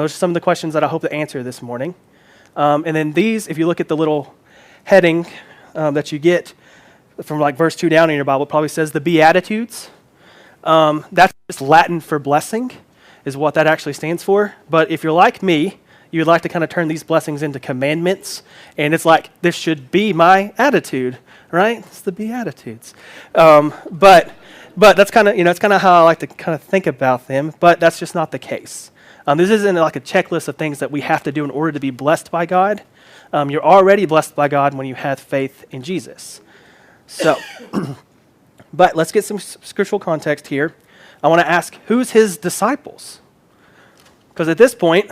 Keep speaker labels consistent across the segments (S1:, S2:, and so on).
S1: Those are some of the questions that I hope to answer this morning. And then these, if you look at the little heading that you get from like verse 2 down in your Bible, it probably says the Beatitudes. That's just Latin for blessing, is what that actually stands for. But if you're like me, you would like to kind of turn these blessings into commandments, and it's like, this should be my attitude, right? It's the Beatitudes. But that's kind of, it's kind of how I like to kind of think about them, but that's just not the case. This isn't like a checklist of things that we have to do in order to be blessed by God. You're already blessed by God when you have faith in Jesus. So, but let's get some scriptural context here. I want to ask, who's his disciples? Because at this point,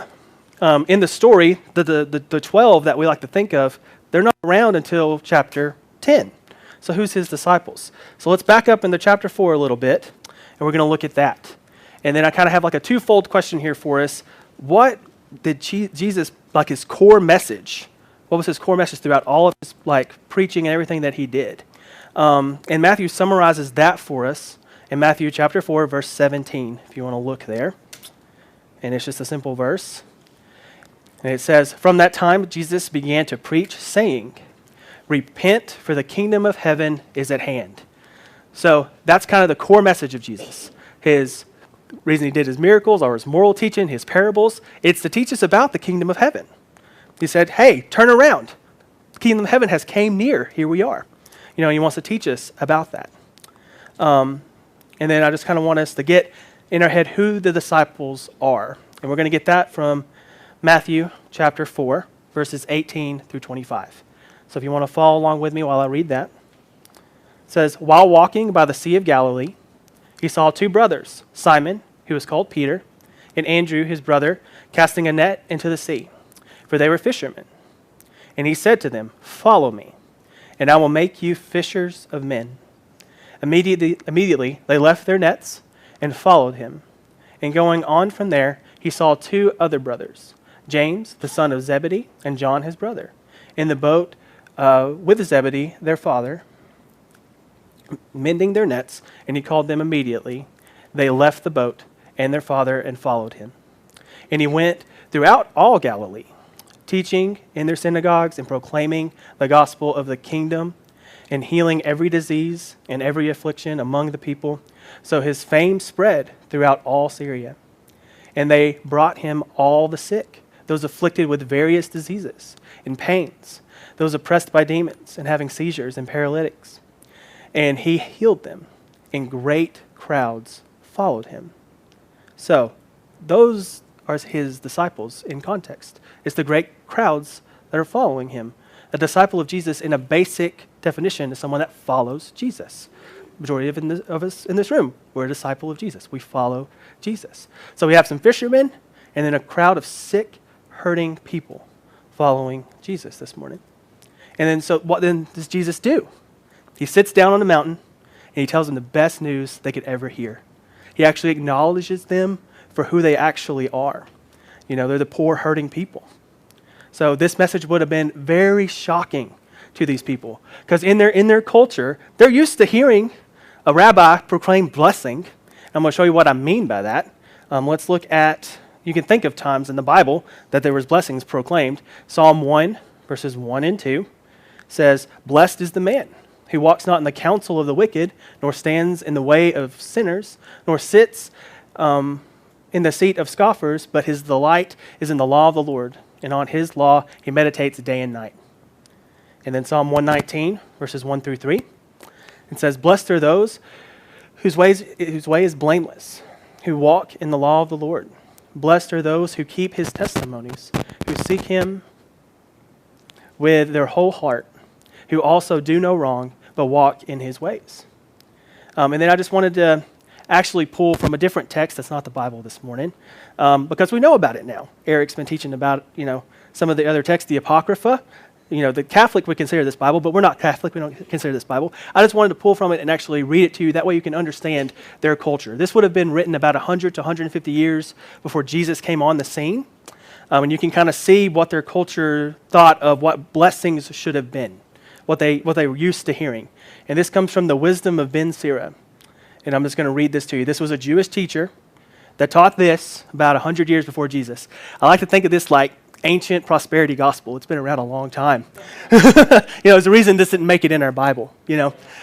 S1: in the story, the 12 that we like to think of, they're not around until chapter 10. So who's his disciples? So let's back up into chapter 4 a little bit, and we're going to look at that. And then I kind of have like a twofold question here for us. What did Jesus, like his core message, what was his core message throughout all of his like preaching and everything that he did? And Matthew summarizes that for us in Matthew chapter 4, verse 17, if you want to look there. And it's just a simple verse. And it says, "From that time Jesus began to preach, saying, 'Repent, for the kingdom of heaven is at hand.'" So that's kind of the core message of Jesus. His reason he did his miracles or his moral teaching, his parables, it's to teach us about the kingdom of heaven. He said, hey, turn around. The kingdom of heaven has came near. Here we are. He wants to teach us about that. And then I just kind of want us to get in our head who the disciples are. And we're going to get that from Matthew chapter 4, verses 18 through 25. So if you want to follow along with me while I read that. It says, "While walking by the Sea of Galilee, he saw two brothers, Simon, who was called Peter, and Andrew, his brother, casting a net into the sea, for they were fishermen. And he said to them, 'Follow me, and I will make you fishers of men.' Immediately they left their nets and followed him. And going on from there, he saw two other brothers, James, the son of Zebedee, and John, his brother, in the boat with Zebedee, their father, mending their nets, and he called them immediately. They left the boat and their father and followed him. And he went throughout all Galilee, teaching in their synagogues and proclaiming the gospel of the kingdom and healing every disease and every affliction among the people. So his fame spread throughout all Syria. And they brought him all the sick, those afflicted with various diseases and pains, those oppressed by demons and having seizures and paralytics. And he healed them, and great crowds followed him." So those are his disciples in context. It's the great crowds that are following him. A disciple of Jesus, in a basic definition, is someone that follows Jesus. Majority of us in this room, we're a disciple of Jesus. We follow Jesus. So we have some fishermen, and then a crowd of sick, hurting people following Jesus this morning. And then so what then does Jesus do? He sits down on the mountain, and he tells them the best news they could ever hear. He actually acknowledges them for who they actually are. They're the poor, hurting people. So this message would have been very shocking to these people, because in their culture, they're used to hearing a rabbi proclaim blessing. I'm going to show you what I mean by that. Let's look at, you can think of times in the Bible that there was blessings proclaimed. Psalm 1, verses 1 and 2 says, "Blessed is the man who walks not in the counsel of the wicked, nor stands in the way of sinners, nor sits in the seat of scoffers, but his delight is in the law of the Lord, and on his law he meditates day and night." And then Psalm 119, verses 1 through 3, it says, "Blessed are those whose way is blameless, who walk in the law of the Lord. Blessed are those who keep his testimonies, who seek him with their whole heart, who also do no wrong, but walk in his ways." And then I just wanted to actually pull from a different text that's not the Bible this morning, because we know about it now. Eric's been teaching about, some of the other texts, the Apocrypha. The Catholic would consider this Bible, but we're not Catholic. We don't consider this Bible. I just wanted to pull from it and actually read it to you. That way you can understand their culture. This would have been written about 100 to 150 years before Jesus came on the scene. And you can kind of see what their culture thought of what blessings should have been, what they were used to hearing. And this comes from the Wisdom of Ben Sira. And I'm just going to read this to you. This was a Jewish teacher that taught this about 100 years before Jesus. I like to think of this like ancient prosperity gospel. It's been around a long time. There's a reason this didn't make it in our Bible,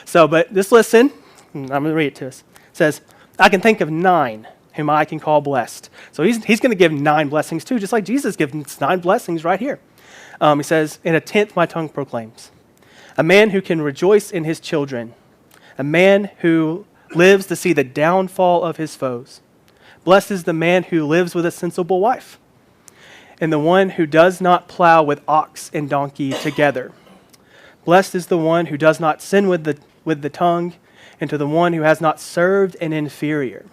S1: So, but just listen. I'm going to read it to us. It says, I can think of 9 whom I can call blessed. So he's going to give 9 blessings too, just like Jesus gives 9 blessings right here. He says, in a 10th my tongue proclaims. A man who can rejoice in his children. A man who lives to see the downfall of his foes. Blessed is the man who lives with a sensible wife. And the one who does not plow with ox and donkey together. Blessed is the one who does not sin with the tongue, and to the one who has not served an inferior.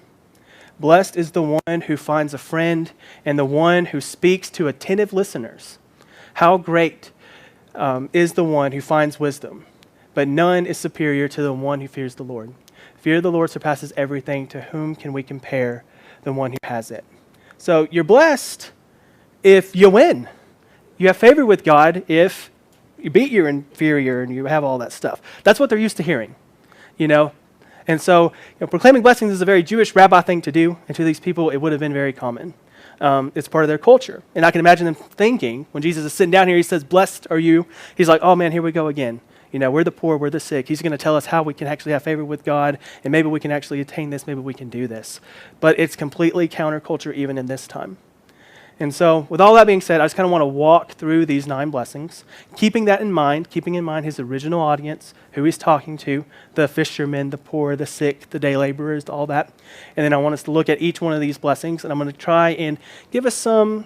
S1: Blessed is the one who finds a friend, and the one who speaks to attentive listeners. How great is the one who finds wisdom, but none is superior to the one who fears the Lord. Fear of the Lord surpasses everything. To whom can we compare the one who has it? So you're blessed if you win. You have favor with God if you beat your inferior and you have all that stuff. That's what they're used to hearing, And so proclaiming blessings is a very Jewish rabbi thing to do, and to these people it would have been very common. It's part of their culture. And I can imagine them thinking, when Jesus is sitting down here, he says, blessed are you. He's like, oh man, here we go again. We're the poor, we're the sick. He's going to tell us how we can actually have favor with God, and maybe we can actually attain this, maybe we can do this. But it's completely counterculture even in this time. And so with all that being said, I just kind of want to walk through these 9 blessings, keeping in mind his original audience, who he's talking to, the fishermen, the poor, the sick, the day laborers, all that. And then I want us to look at each one of these blessings, and I'm going to try and give us some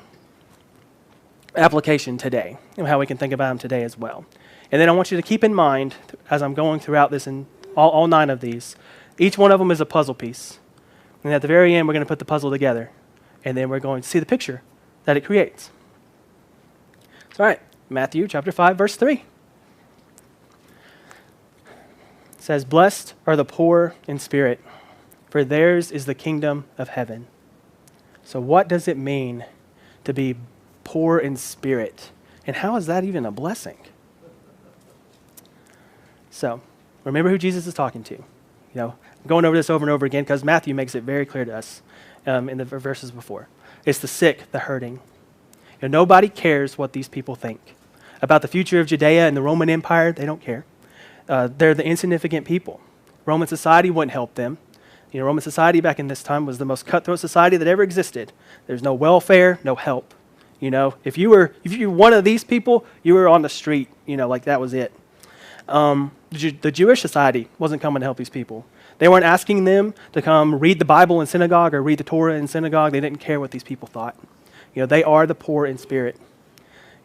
S1: application today and how we can think about them today as well. And then I want you to keep in mind, as I'm going throughout this and all 9 of these, each one of them is a puzzle piece. And at the very end, we're going to put the puzzle together, and then we're going to see the picture that it creates. All right, Matthew chapter 5, verse 3. It says, blessed are the poor in spirit, for theirs is the kingdom of heaven. So what does it mean to be poor in spirit? And how is that even a blessing? So remember who Jesus is talking to. I'm going over this over and over again because Matthew makes it very clear to us in the verses before. It's the sick, the hurting. Nobody cares what these people think. About the future of Judea and the Roman Empire, they don't care. They're the insignificant people. Roman society wouldn't help them. Roman society back in this time was the most cutthroat society that ever existed. There's no welfare, no help. If you were one of these people, you were on the street, like that was it. The Jewish society wasn't coming to help these people. They weren't asking them to come read the Bible in synagogue or read the Torah in synagogue. They didn't care what these people thought. They are the poor in spirit.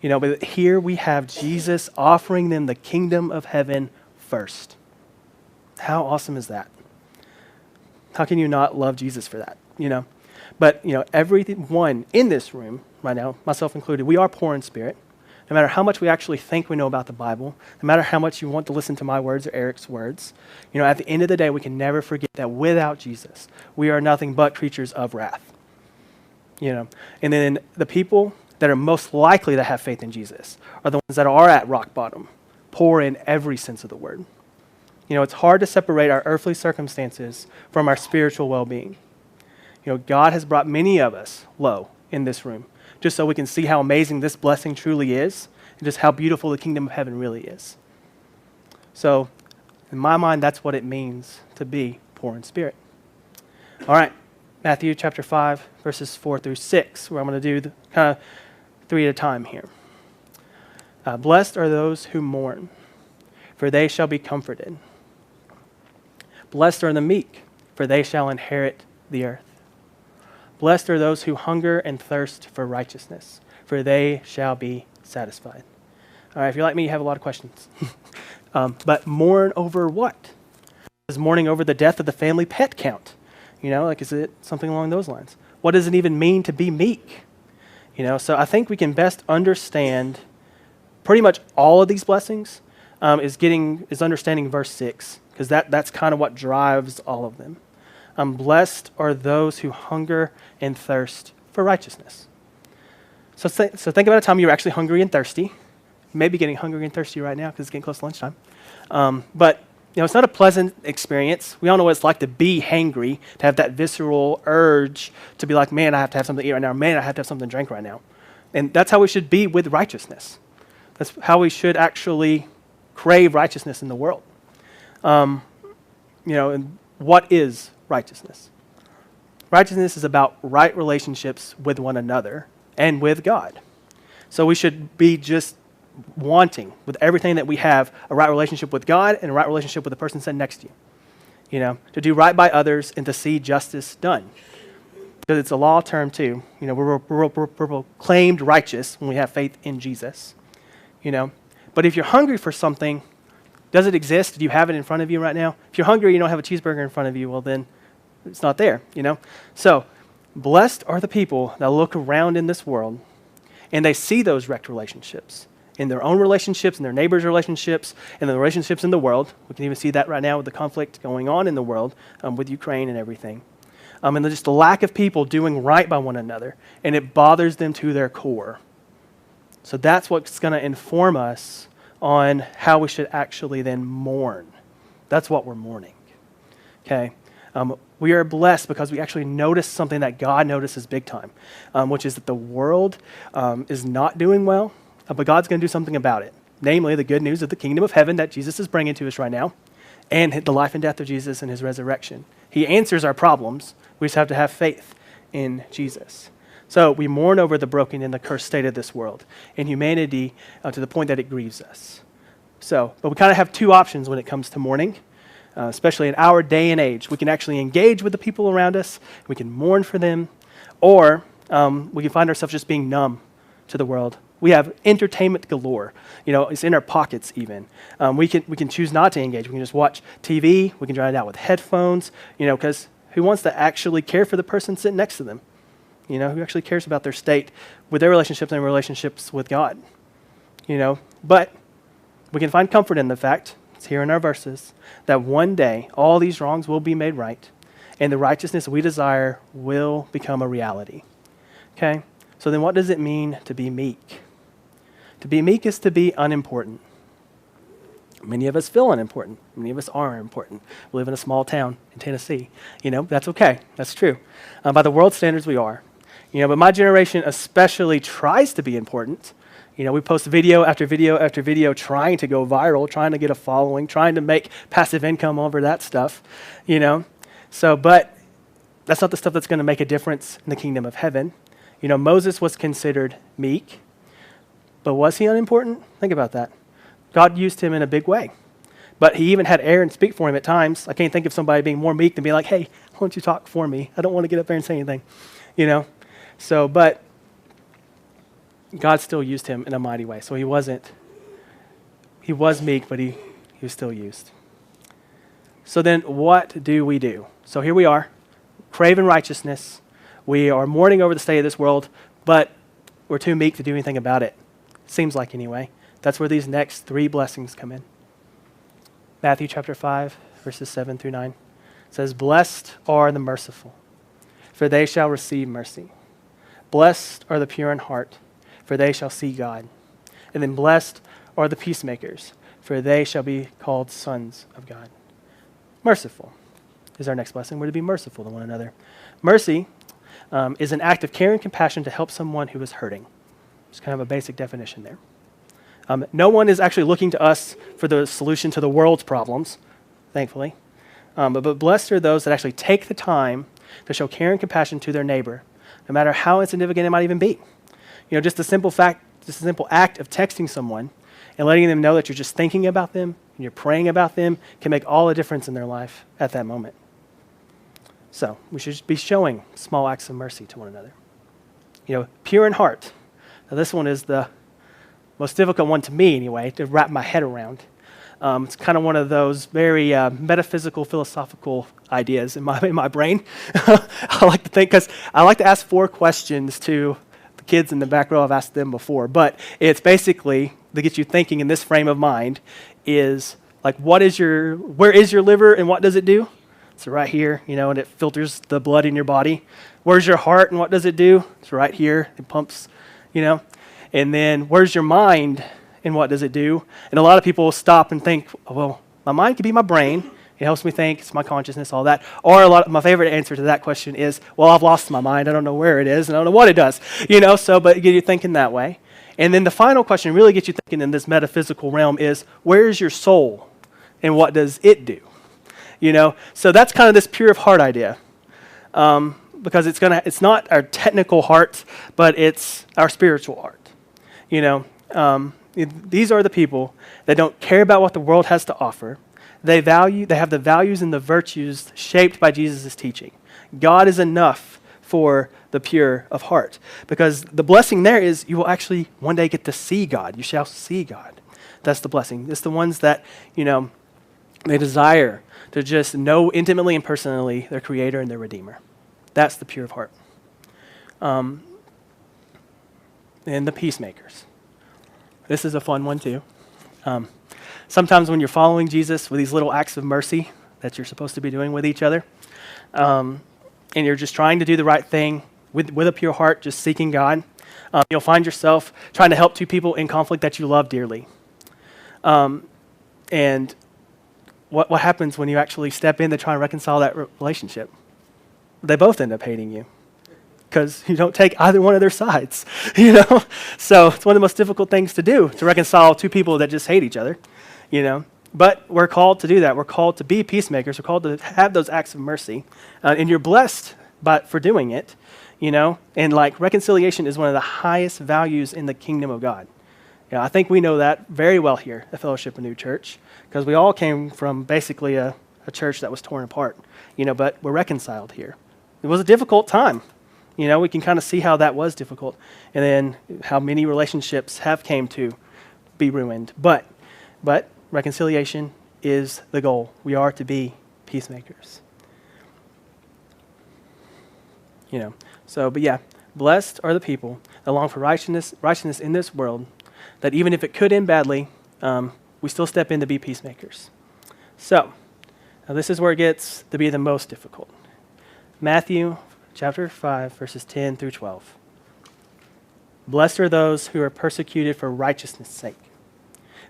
S1: But here we have Jesus offering them the kingdom of heaven first. How awesome is that? How can you not love Jesus for that? But everyone in this room right now, myself included, we are poor in spirit. No matter how much we actually think we know about the Bible, no matter how much you want to listen to my words or Eric's words, at the end of the day, we can never forget that without Jesus, we are nothing but creatures of wrath. And then the people that are most likely to have faith in Jesus are the ones that are at rock bottom, poor in every sense of the word. It's hard to separate our earthly circumstances from our spiritual well-being. God has brought many of us low in this room, just so we can see how amazing this blessing truly is, and just how beautiful the kingdom of heaven really is. So, in my mind, that's what it means to be poor in spirit. All right, Matthew chapter 5, verses 4 through 6, where I'm going to do kind of 3 at a time here. Blessed are those who mourn, for they shall be comforted. Blessed are the meek, for they shall inherit the earth. Blessed are those who hunger and thirst for righteousness, for they shall be satisfied. All right, if you're like me, you have a lot of questions. But mourn over what? Is mourning over the death of the family pet count? Is it something along those lines? What does it even mean to be meek? So I think we can best understand pretty much all of these blessings is understanding verse 6, because that's kind of what drives all of them. Blessed are those who hunger and thirst for righteousness. So think about a time you were actually hungry and thirsty. You may be getting hungry and thirsty right now because it's getting close to lunchtime. But It's not a pleasant experience. We all know what it's like to be hangry, to have that visceral urge to be like, man, I have to have something to eat right now. Man, I have to have something to drink right now. And that's how we should be with righteousness. That's how we should actually crave righteousness in the world. And what is righteousness? Righteousness is about right relationships with one another and with God. So we should be just wanting, with everything that we have, a right relationship with God and a right relationship with the person sitting next to you. To do right by others and to see justice done. Because it's a law term too. We're proclaimed righteous when we have faith in Jesus. But if you're hungry for something, does it exist? Do you have it in front of you right now? If you're hungry, you don't have a cheeseburger in front of you, well then it's not there, So, blessed are the people that look around in this world and they see those wrecked relationships in their own relationships, in their neighbors' relationships, and the relationships in the world. We can even see that right now with the conflict going on in the world with Ukraine and everything. And just the lack of people doing right by one another, and it bothers them to their core. So that's what's going to inform us on how we should actually then mourn. That's what we're mourning. Okay? We are blessed because we actually notice something that God notices big time, which is that the world is not doing well, but God's going to do something about it. Namely, the good news of the kingdom of heaven that Jesus is bringing to us right now, and the life and death of Jesus and his resurrection. He answers our problems. We just have to have faith in Jesus. So we mourn over the broken and the cursed state of this world and humanity to the point that it grieves us. But we kind of have two options when it comes to mourning, especially in our day and age. We can actually engage with the people around us. We can mourn for them, or we can find ourselves just being numb to the world. We have entertainment galore. It's in our pockets even. We can choose not to engage. We can just watch TV. We can drown it out with headphones, because who wants to actually care for the person sitting next to them? Who actually cares about their state with their relationships and relationships with God? But we can find comfort in the fact, it's here in our verses, that one day all these wrongs will be made right and the righteousness we desire will become a reality. Okay? So then what does it mean to be meek? To be meek is to be unimportant. Many of us feel unimportant. Many of us are important. We live in a small town in Tennessee. That's okay. That's true. By the world standards, we are. But my generation especially tries to be important. We post video after video after video trying to go viral, trying to get a following, trying to make passive income over that stuff, but that's not the stuff that's going to make a difference in the kingdom of heaven. Moses was considered meek, but was he unimportant? Think about that. God used him in a big way, but he even had Aaron speak for him at times. I can't think of somebody being more meek than being like, hey, why don't you talk for me? I don't want to get up there and say anything, but God still used him in a mighty way. So he was meek, but he was still used. So then what do we do? So here we are, craving righteousness. We are mourning over the state of this world, but we're too meek to do anything about it. Seems like anyway. That's where these next three blessings come in. Matthew chapter 5, verses 7 through 9 says, "Blessed are the merciful, for they shall receive mercy. Blessed are the pure in heart, for they shall see God. And then blessed are the peacemakers, for they shall be called sons of God." Merciful is our next blessing. We're to be merciful to one another. Mercy is an act of care and compassion to help someone who is hurting. Just kind of a basic definition there. No one is actually looking to us for the solution to the world's problems, thankfully. But blessed are those that actually take the time to show care and compassion to their neighbor, no matter how insignificant it might even be. Just a simple act of texting someone and letting them know that you're just thinking about them and you're praying about them can make all the difference in their life at that moment. So we should be showing small acts of mercy to one another. Pure in heart. Now this one is the most difficult one to me anyway, to wrap my head around. It's kind of one of those very metaphysical, philosophical ideas in my brain. I like to think, because I like to ask 4 questions to the kids in the back row. I've asked them before, but it's basically to get you thinking in this frame of mind is like, where is your liver and what does it do? It's right here, and it filters the blood in your body. Where's your heart and what does it do? It's right here. It pumps, And then where's your mind and what does it do? And a lot of people will stop and think, oh, well, My mind could be my brain. It helps me think. It's my consciousness, all that. Or my favorite answer to that question is, well, I've lost my mind. I don't know where it is, and I don't know what it does. But you're thinking that way. And then the final question really gets you thinking in this metaphysical realm is, where's your soul, and what does it do? So that's kind of this pure of heart idea, because it's not our technical heart, but it's our spiritual heart. These are the people that don't care about what the world has to offer. They have the values and the virtues shaped by Jesus' teaching. God is enough for the pure of heart, because the blessing there is you will actually one day get to see God. You shall see God. That's the blessing. It's the ones that, they desire to just know intimately and personally their Creator and their Redeemer. That's the pure of heart. And the peacemakers. This is a fun one too. Sometimes when you're following Jesus with these little acts of mercy that you're supposed to be doing with each other, and you're just trying to do the right thing with a pure heart, just seeking God, you'll find yourself trying to help two people in conflict that you love dearly. And what happens when you actually step in to try and reconcile that relationship? They both end up hating you because you don't take either one of their sides, So it's one of the most difficult things to do, to reconcile two people that just hate each other, But we're called to do that. We're called to be peacemakers. We're called to have those acts of mercy. And you're blessed for doing it, And reconciliation is one of the highest values in the kingdom of God. I think we know that very well here at Fellowship of New Church, because we all came from basically a church that was torn apart, but we're reconciled here. It was a difficult time. We can kind of see how that was difficult, and then how many relationships have came to be ruined. But reconciliation is the goal. We are to be peacemakers. Blessed are the people that long for righteousness in this world, that even if it could end badly, we still step in to be peacemakers. So, now this is where it gets to be the most difficult. Matthew chapter 5, verses 10 through 12. Blessed are those who are persecuted for righteousness' sake,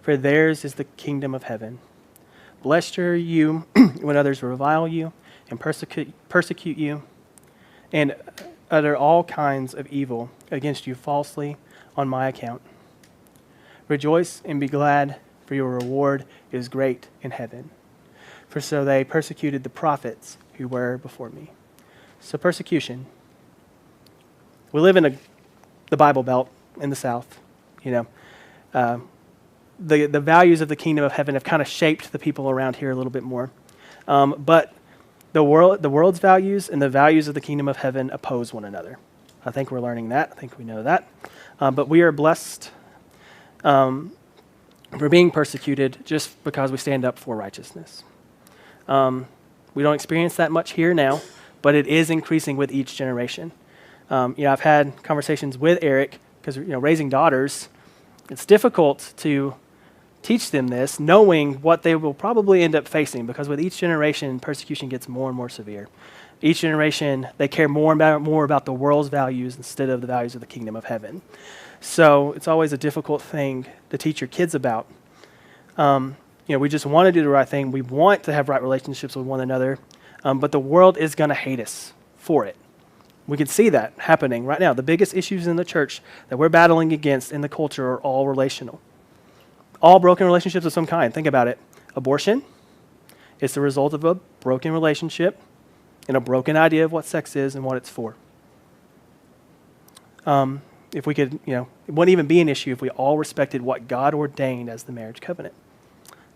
S1: for theirs is the kingdom of heaven. Blessed are you when others revile you and persecute you and utter all kinds of evil against you falsely on my account. Rejoice and be glad, for your reward is great in heaven. For so they persecuted the prophets who were before me. So persecution. We live in the Bible Belt in the South. The values of the kingdom of heaven have kind of shaped the people around here a little bit more. But the world's values and the values of the kingdom of heaven oppose one another. I think we're learning that. I think we know that. But we are blessed for being persecuted just because we stand up for righteousness. We don't experience that much here now, but it is increasing with each generation. I've had conversations with Eric because raising daughters, it's difficult to teach them this, knowing what they will probably end up facing, because with each generation, persecution gets more and more severe. Each generation, they care more about the world's values instead of the values of the kingdom of heaven. So it's always a difficult thing to teach your kids about. We just want to do the right thing. We want to have right relationships with one another, but the world is going to hate us for it. We can see that happening right now. The biggest issues in the church that we're battling against in the culture are all relational. All broken relationships of some kind. Think about it. Abortion is the result of a broken relationship and a broken idea of what sex is and what it's for. If we could, it wouldn't even be an issue if we all respected what God ordained as the marriage covenant.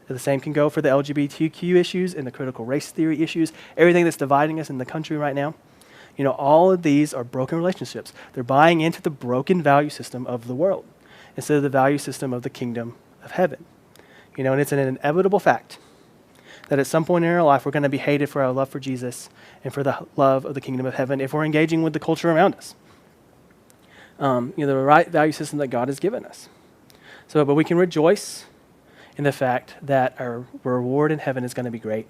S1: The same can go for the LGBTQ issues and the critical race theory issues, everything that's dividing us in the country right now. All of these are broken relationships. They're buying into the broken value system of the world instead of the value system of the kingdom of heaven. And it's an inevitable fact that at some point in our life we're going to be hated for our love for Jesus and for the love of the kingdom of heaven if we're engaging with the culture around us. The right value system that God has given us. But we can rejoice in the fact that our reward in heaven is going to be great.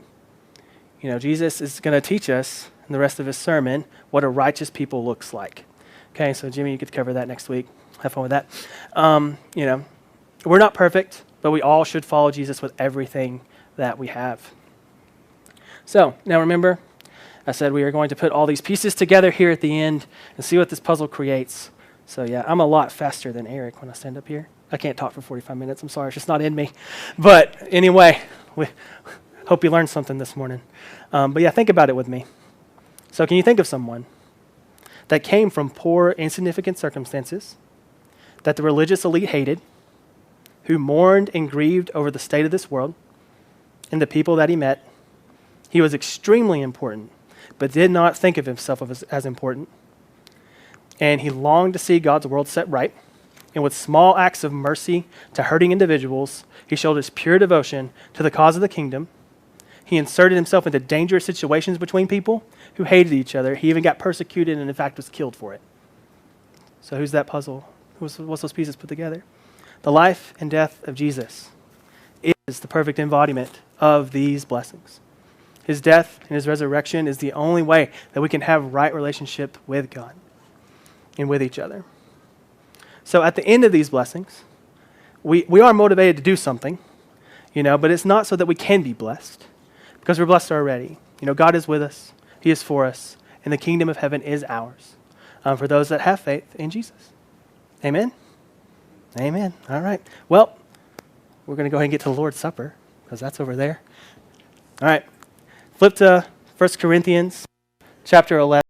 S1: Jesus is going to teach us in the rest of his sermon what a righteous people looks like. Okay, so Jimmy, you could cover that next week. Have fun with that. We're not perfect, but we all should follow Jesus with everything that we have. So now remember, I said we are going to put all these pieces together here at the end and see what this puzzle creates. So yeah, I'm a lot faster than Eric when I stand up here. I can't talk for 45 minutes. I'm sorry, it's just not in me. But anyway, we hope you learned something this morning. But yeah, think about it with me. So can you think of someone that came from poor, insignificant circumstances, that the religious elite hated, who mourned and grieved over the state of this world and the people that he met? He was extremely important, but did not think of himself as important. And he longed to see God's world set right. And with small acts of mercy to hurting individuals, he showed his pure devotion to the cause of the kingdom. He inserted himself into dangerous situations between people who hated each other. He even got persecuted and, in fact, was killed for it. So who's that puzzle? What's those pieces put together? The life and death of Jesus is the perfect embodiment of these blessings. His death and his resurrection is the only way that we can have right relationship with God and with each other. So at the end of these blessings, we are motivated to do something, but it's not so that we can be blessed, because we're blessed already. God is with us, he is for us, and the kingdom of heaven is ours for those that have faith in Jesus. Amen? Amen. All right. Well, we're going to go ahead and get to the Lord's Supper, because that's over there. All right. Flip to 1 Corinthians chapter 11.